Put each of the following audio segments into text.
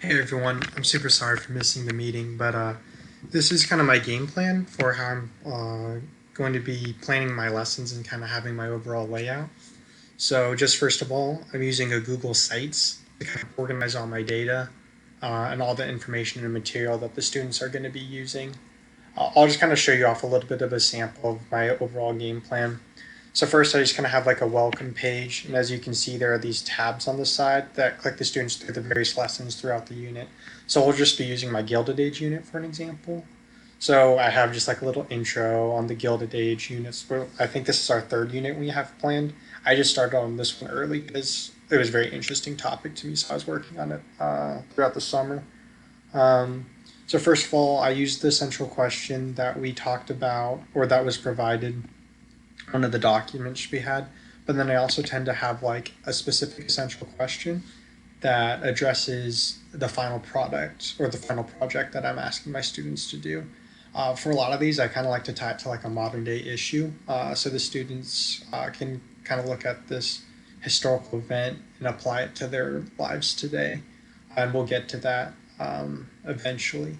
Hey everyone, I'm super sorry for missing the meeting, but this is kind of my game plan for how I'm going to be planning my lessons and kind of having my overall layout. So, just first of all, I'm using a Google Sites to kind of organize all my data and all the information and material that the students are going to be using. I'll just kind of show you off a little bit of a sample of my overall game plan. So first I just kind of have like a welcome page, and as you can see there are these tabs on the side that click the students through the various lessons throughout the unit. So we'll just be using my Gilded Age unit for an example. So I have just like a little intro on the Gilded Age units. I think this is our third unit we have planned. I just started on this one early because it was a very interesting topic to me, so I was working on it throughout the summer. Um, so first of all, I used the central question that we talked about, or that was provided one of the documents we had, but then I also tend to have like a specific essential question that addresses the final product or the final project that I'm asking my students to do. For a lot of these, I kind of like to tie it to like a modern day issue, so the students can kind of look at this historical event and apply it to their lives today. And we'll get to that eventually.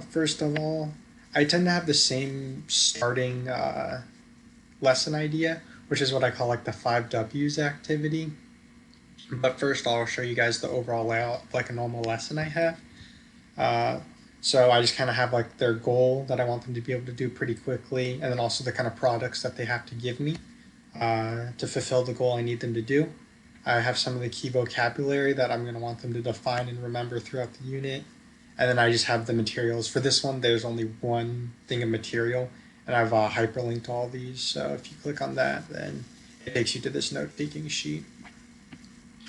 First of all, I tend to have the same starting lesson idea, which is what I call like the 5Ws activity. But first, I'll show you guys the overall layout of like a normal lesson I have. Uh, so I just kind of have like their goal that I want them to be able to do pretty quickly, and then also the kind of products that they have to give me to fulfill the goal I need them to do. I have some of the key vocabulary that I'm going to want them to define and remember throughout the unit. And then I just have the materials. For this one, there's only one thing of material, and I've hyperlinked all these. So if you click on that, then it takes you to this note-taking sheet.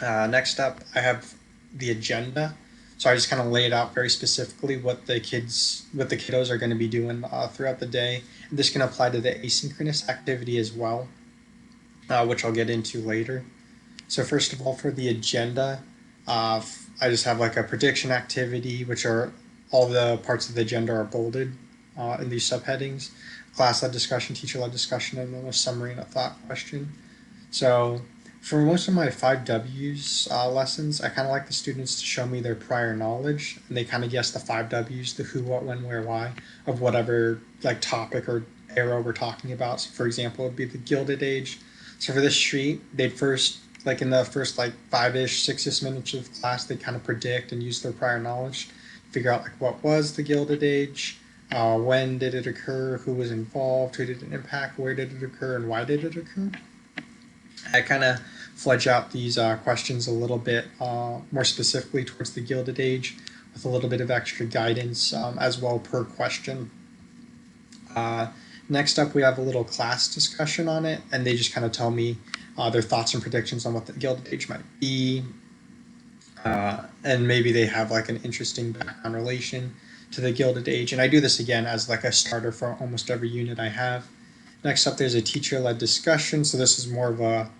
Next up, I have the agenda. So I just kind of lay it out very specifically what the kiddos are going to be doing throughout the day. And this can apply to the asynchronous activity as well, which I'll get into later. So first of all, for the agenda, I just have like a prediction activity, which are all the parts of the agenda are bolded in these subheadings. Class-led discussion, teacher-led discussion, and then a summary and a thought question. So for most of my 5Ws lessons, I kind of like the students to show me their prior knowledge, and they kind of guess the 5Ws, the who, what, when, where, why, of whatever like topic or era we're talking about. So for example, it would be the Gilded Age. So for this sheet, they'd first, like in the first like 5-ish, 6-ish minutes of class, they kind of predict and use their prior knowledge, figure out like what was the Gilded Age, when did it occur, who was involved, who did it impact, where did it occur, and why did it occur. I kind of fledge out these questions a little bit more specifically towards the Gilded Age with a little bit of extra guidance as well per question. Next up, we have a little class discussion on it, and they just kind of tell me their thoughts and predictions on what the Gilded Age might be, and maybe they have like an interesting background relation to the Gilded Age. And I do this again as like a starter for almost every unit I have. Next up, there's a teacher-led discussion. So this is more of a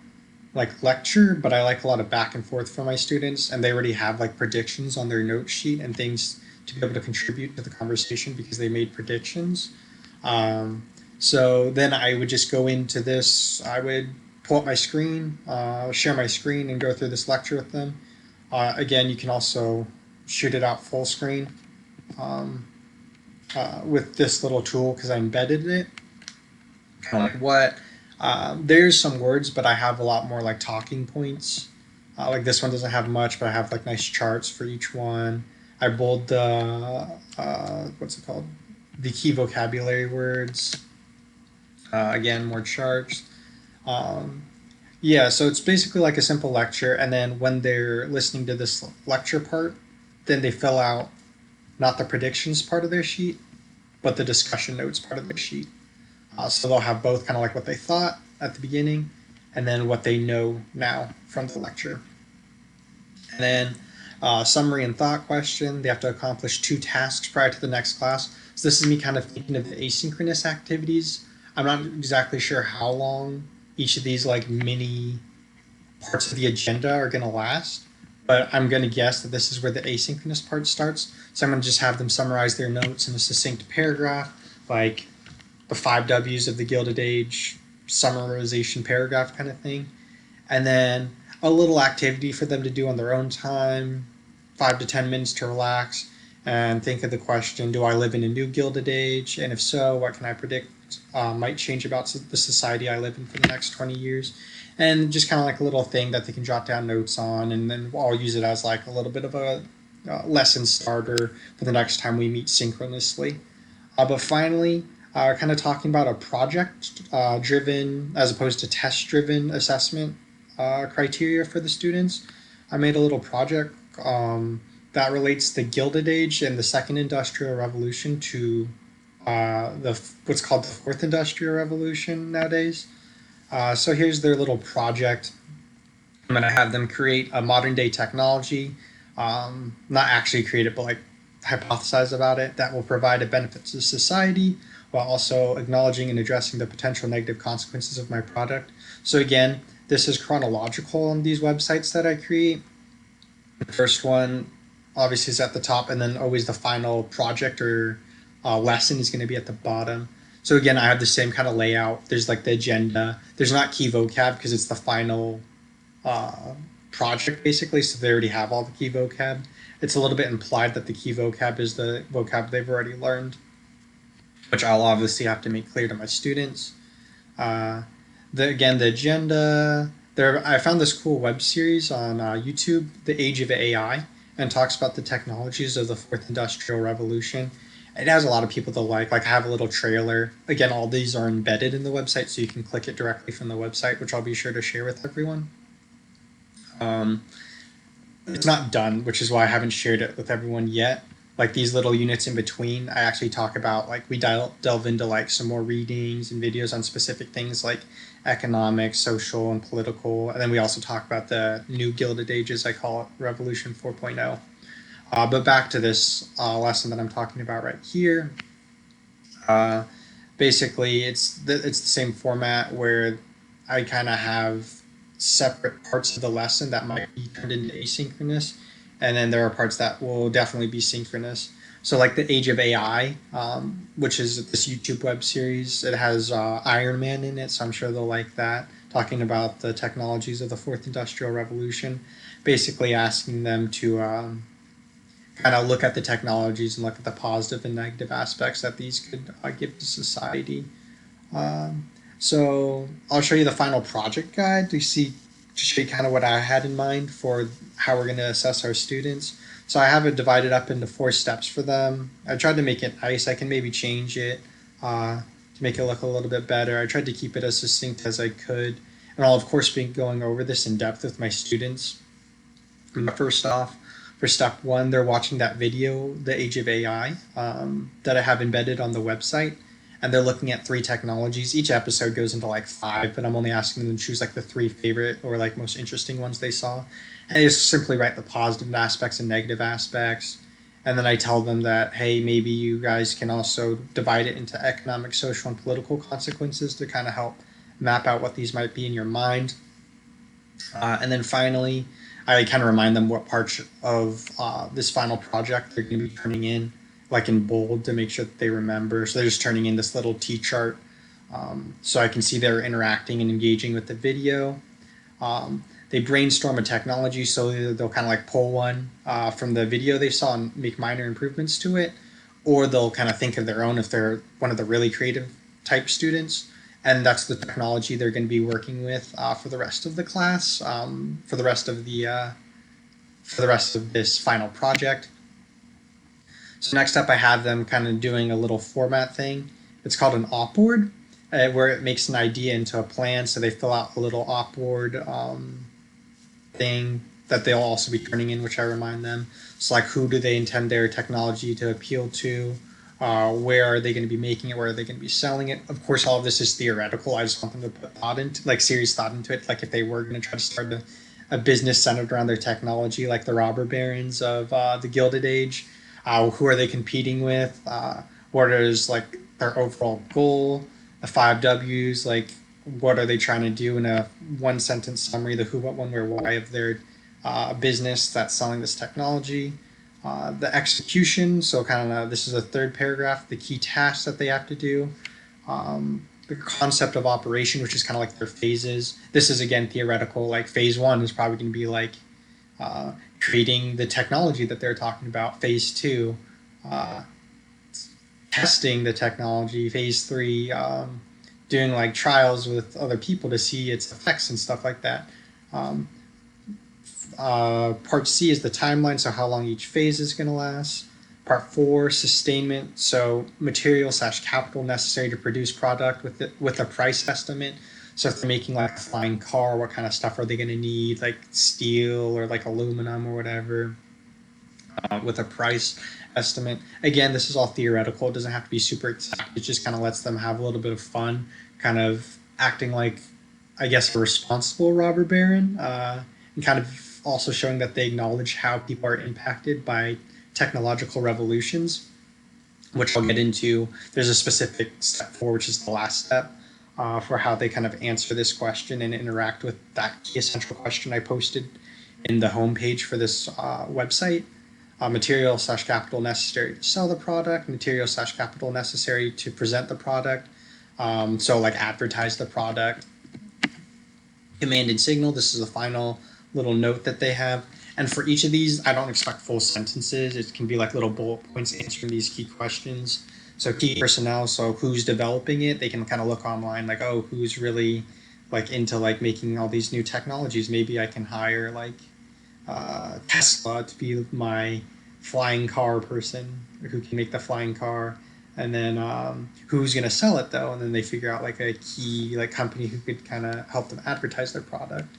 like lecture, but I like a lot of back and forth from my students, and they already have like predictions on their note sheet and things to be able to contribute to the conversation because they made predictions. So then I would just go into this. I would pull up my screen, share my screen, and go through this lecture with them. Again, you can also shoot it out full screen with this little tool because I embedded it. Kind of like what? There's some words, but I have a lot more like talking points. Like this one doesn't have much, but I have like nice charts for each one. I bold the what's it called? The key vocabulary words. Again, more charts. Yeah, so it's basically like a simple lecture, and then when they're listening to this lecture part, then they fill out not the predictions part of their sheet, but the discussion notes part of their sheet. So they'll have both kind of like what they thought at the beginning, and then what they know now from the lecture. And then summary and thought question. They have to accomplish 2 tasks prior to the next class. So this is me kind of thinking of the asynchronous activities. I'm not exactly sure how long each of these like mini parts of the agenda are going to last, but I'm going to guess that this is where the asynchronous part starts. So I'm going to just have them summarize their notes in a succinct paragraph, like the 5Ws of the Gilded Age summarization paragraph kind of thing. And then a little activity for them to do on their own time, 5 to 10 minutes to relax and think of the question, do I live in a new Gilded Age? And if so, what can I predict might change about the society I live in for the next 20 years? And just kind of like a little thing that they can jot down notes on, and then I'll use it as like a little bit of a lesson starter for the next time we meet synchronously. But finally, kind of talking about a project driven as opposed to test driven assessment criteria for the students. I made a little project that relates the Gilded Age and the Second Industrial Revolution to the what's called the Fourth Industrial Revolution nowadays. So here's their little project. I'm going to have them create a modern day technology, not actually create it, but like hypothesize about it that will provide a benefit to society while also acknowledging and addressing the potential negative consequences of my product. So again, this is chronological on these websites that I create. The first one obviously is at the top, and then always the final project or lesson is going to be at the bottom. So again, I have the same kind of layout. There's like the agenda. There's not key vocab because it's the final project basically, so they already have all the key vocab. It's a little bit implied that the key vocab is the vocab they've already learned, which I'll obviously have to make clear to my students. The agenda. I found this cool web series on YouTube, The Age of AI, and talks about the technologies of the Fourth Industrial Revolution. It has a lot of people that like I have a little trailer. Again, all these are embedded in the website, so you can click it directly from the website, which I'll be sure to share with everyone. It's not done, which is why I haven't shared it with everyone yet. Like these little units in between, I actually talk about, like we delve into like some more readings and videos on specific things like economic, social, and political. And then we also talk about the new Gilded Ages, I call it Revolution 4.0. But back to this lesson that I'm talking about right here. Basically, it's the same format where I kind of have separate parts of the lesson that might be turned into asynchronous, and then there are parts that will definitely be synchronous. So like the Age of AI, which is this YouTube web series, it has Iron Man in it, so I'm sure they'll like that, talking about the technologies of the Fourth Industrial Revolution, basically asking them to kind of look at the technologies and look at the positive and negative aspects that these could give to society. So I'll show you the final project guide to show you kind of what I had in mind for how we're going to assess our students. So I have it divided up into 4 steps for them. I tried to make it nice. I can maybe change it to make it look a little bit better. I tried to keep it as succinct as I could. And I'll, of course, be going over this in depth with my students. First off, for step 1, they're watching that video, The Age of AI, that I have embedded on the website. And they're looking at 3 technologies. Each episode goes into like 5, but I'm only asking them to choose like the 3 favorite or like most interesting ones they saw. And they just simply write the positive aspects and negative aspects. And then I tell them that, hey, maybe you guys can also divide it into economic, social, and political consequences to kind of help map out what these might be in your mind. And then finally, I kind of remind them what parts of this final project they're going to be turning in, like in bold, to make sure that they remember. So they're just turning in this little T-chart so I can see they're interacting and engaging with the video. They brainstorm a technology, so they'll kind of like pull one from the video they saw and make minor improvements to it, or they'll kind of think of their own if they're one of the really creative type students, and that's the technology they're going to be working with for the rest of the class, for the rest of this final project. So next up, I have them kind of doing a little format thing. It's called an op-board, where it makes an idea into a plan. So they fill out a little op-board thing that they'll also be turning in, which I remind them. So like, who do they intend their technology to appeal to? Where are they going to be making it? Where are they going to be selling it? Of course, all of this is theoretical. I just want them to put thought into, like serious thought into it. Like if they were going to try to start a business centered around their technology, like the robber barons of the Gilded Age. Who are they competing with? What is like their overall goal? The 5 W's, like what are they trying to do in a 1-sentence summary, the who, what, when, where, why of their business that's selling this technology. The execution, so kind of this is a 3rd paragraph, the key tasks that they have to do. The concept of operation, which is kind of like their phases. This is again theoretical, like phase 1 is probably going to be like creating the technology that they're talking about. Phase 2, testing the technology. Phase 3, doing like trials with other people to see its effects and stuff like that. Part C is the timeline, so how long each phase is going to last. Part 4, sustainment, so material / capital necessary to produce product with a price estimate. So if they're making like a flying car, what kind of stuff are they going to need, like steel or like aluminum or whatever, with a price estimate. Again, this is all theoretical. It doesn't have to be super exact. It just kind of lets them have a little bit of fun, kind of acting like, I guess, a responsible robber baron, and kind of also showing that they acknowledge how people are impacted by technological revolutions, which I'll get into. There's a specific step 4, which is the last step, for how they kind of answer this question and interact with that key essential question I posted in the homepage for this website. Material / capital necessary to sell the product, material / capital necessary to present the product, so like advertise the product. Command and signal, this is the final little note that they have. And for each of these, I don't expect full sentences. It can be like little bullet points answering these key questions. So key personnel, so who's developing it, they can kind of look online like, oh, who's really like into like making all these new technologies. Maybe I can hire like Tesla to be my flying car person who can make the flying car. And then who's going to sell it though? And then they figure out like a key like company who could kind of help them advertise their product.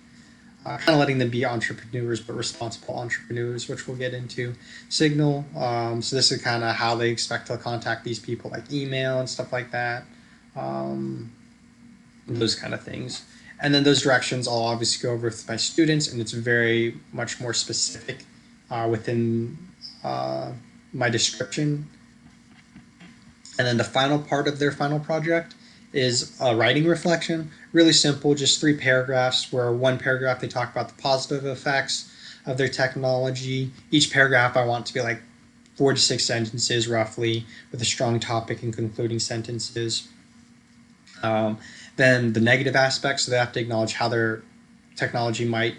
Kind of letting them be entrepreneurs, but responsible entrepreneurs, which we'll get into. Signal. So this is kind of how they expect to contact these people, like email and stuff like that. Those kind of things. And then those directions I'll obviously go over with my students, and it's very much more specific within my description. And then the final part of their final project is a writing reflection. Really simple, just 3 paragraphs, where one paragraph they talk about the positive effects of their technology. Each paragraph I want to be like 4 to 6 sentences roughly, with a strong topic and concluding sentences. Then the negative aspects, so they have to acknowledge how their technology might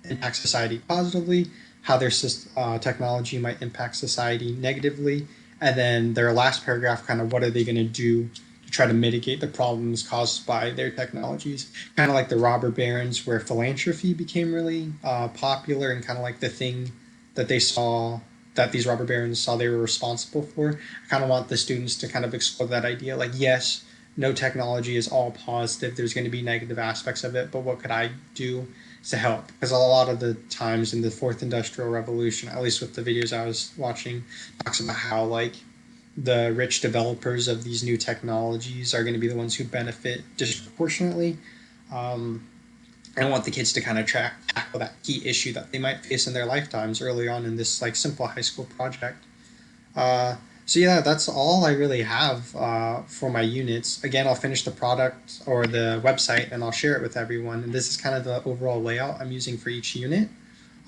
impact society positively, how their technology might impact society negatively, and then their last paragraph, kind of what are they going to do to try to mitigate the problems caused by their technologies. Kind of like the robber barons, where philanthropy became really popular and kind of like the thing that they saw, that these robber barons saw they were responsible for. I kind of want the students to kind of explore that idea, like, yes, no technology is all positive. There's going to be negative aspects of it, but what could I do to help? Because a lot of the times in the 4th Industrial Revolution, at least with the videos I was watching, talks about how like the rich developers of these new technologies are going to be the ones who benefit disproportionately. I want the kids to kind of tackle that key issue that they might face in their lifetimes early on in this like simple high school project. So yeah, that's all I really have for my units. Again, I'll finish the product or the website and I'll share it with everyone. And this is kind of the overall layout I'm using for each unit.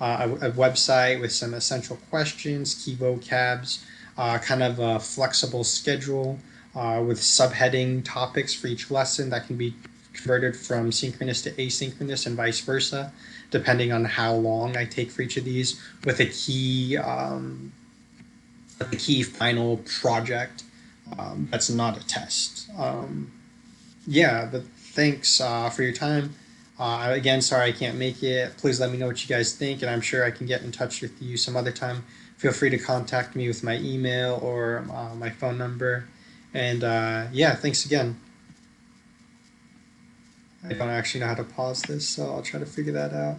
A website with some essential questions, key vocabs, kind of a flexible schedule with subheading topics for each lesson that can be converted from synchronous to asynchronous and vice versa, depending on how long I take for each of these, with a key final project that's not a test. Yeah, but thanks for your time. Again, sorry I can't make it. Please let me know what you guys think, and I'm sure I can get in touch with you some other time. Feel free to contact me with my email or my phone number. And yeah, thanks again. I don't actually know how to pause this, so I'll try to figure that out.